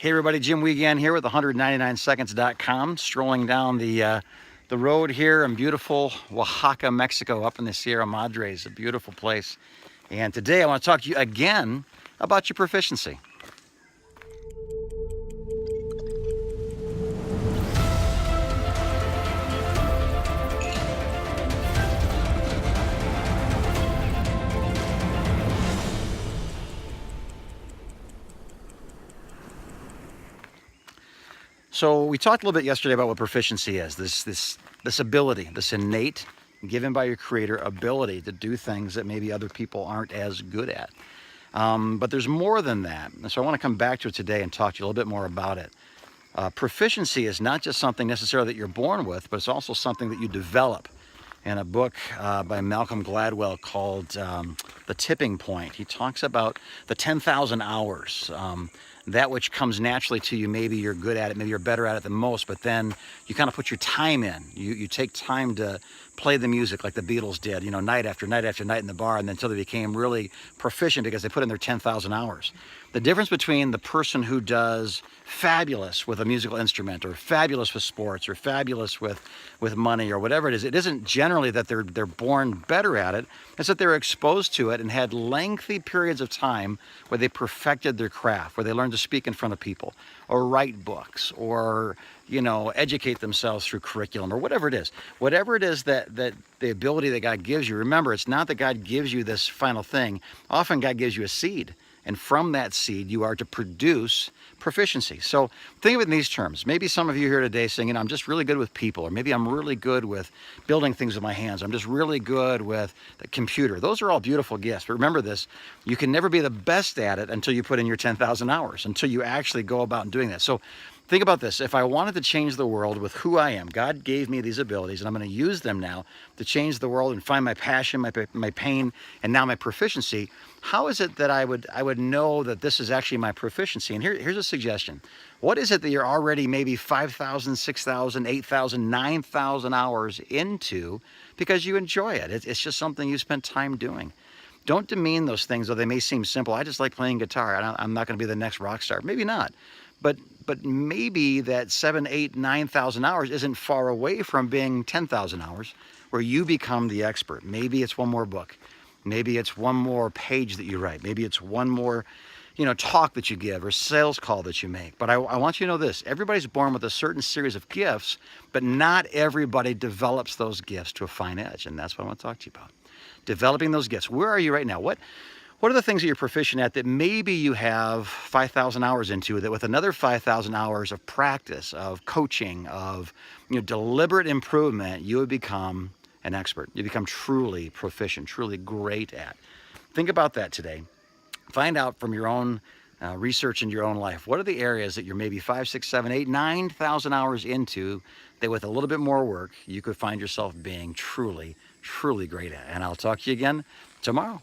Hey everybody, Jim Wiegand here with 199seconds.com, strolling down the road here in beautiful Oaxaca, Mexico, up in the Sierra Madres, a beautiful place. And today I want to talk to you again about your proficiency. So we talked a little bit yesterday about what proficiency is, this ability, this innate, given by your creator ability to do things that maybe other people aren't as good at. But there's more than that. And so I want to come back to it today and talk to you a little bit more about it. Proficiency is not just something necessarily that you're born with, but it's also something that you develop. In a book by Malcolm Gladwell called The Tipping Point, he talks about the 10,000 hours. That which comes naturally to you, maybe you're good at it, maybe you're better at it than most, but then you kind of put your time in. You take time to play the music like the Beatles did, night after night after night in the bar, and then until they became really proficient because they put in their 10,000 hours. The difference between the person who does fabulous with a musical instrument, or fabulous with sports, or fabulous with money, or whatever it isn't generally that they're born better at it. It's that they're exposed to it and had lengthy periods of time where they perfected their craft, where they learned to speak in front of people, or write books, or educate themselves through curriculum, or whatever it is. Whatever it is that the ability that God gives you, remember, it's not that God gives you this final thing. Often God gives you a seed. And from that seed, you are to produce proficiency. So think of it in these terms. Maybe some of you here today saying, I'm just really good with people, or maybe I'm really good with building things with my hands. I'm just really good with the computer. Those are all beautiful gifts. But remember this, you can never be the best at it until you put in your 10,000 hours, until you actually go about doing that. So think about this. If I wanted to change the world with who I am, God gave me these abilities, and I'm going to use them now to change the world and find my passion, my pain, and now my proficiency. How is it that I would know that this is actually my proficiency? And here's a suggestion. What is it that you're already maybe 5,000, 6,000, 8,000, 9,000 hours into because you enjoy it? It's just something you spent time doing. Don't demean those things, though they may seem simple. I just like playing guitar. I'm not going to be the next rock star. Maybe not. But maybe that 7,000, 8,000, 9,000 hours isn't far away from being 10,000 hours where you become the expert. Maybe it's one more book. Maybe it's one more page that you write. Maybe it's one more, talk that you give or sales call that you make. But I want you to know this. Everybody's born with a certain series of gifts, but not everybody develops those gifts to a fine edge. And that's what I want to talk to you about. Developing those gifts. Where are you right now? What are the things that you're proficient at that maybe you have 5,000 hours into, that with another 5,000 hours of practice, of coaching, of deliberate improvement, you would become an expert. You become truly proficient, truly great at. Think about that today. Find out from your own research in your own life, what are the areas that you're maybe 5, 6, 7, 8, 9,000 hours into that with a little bit more work, you could find yourself being truly, truly great at. And I'll talk to you again tomorrow.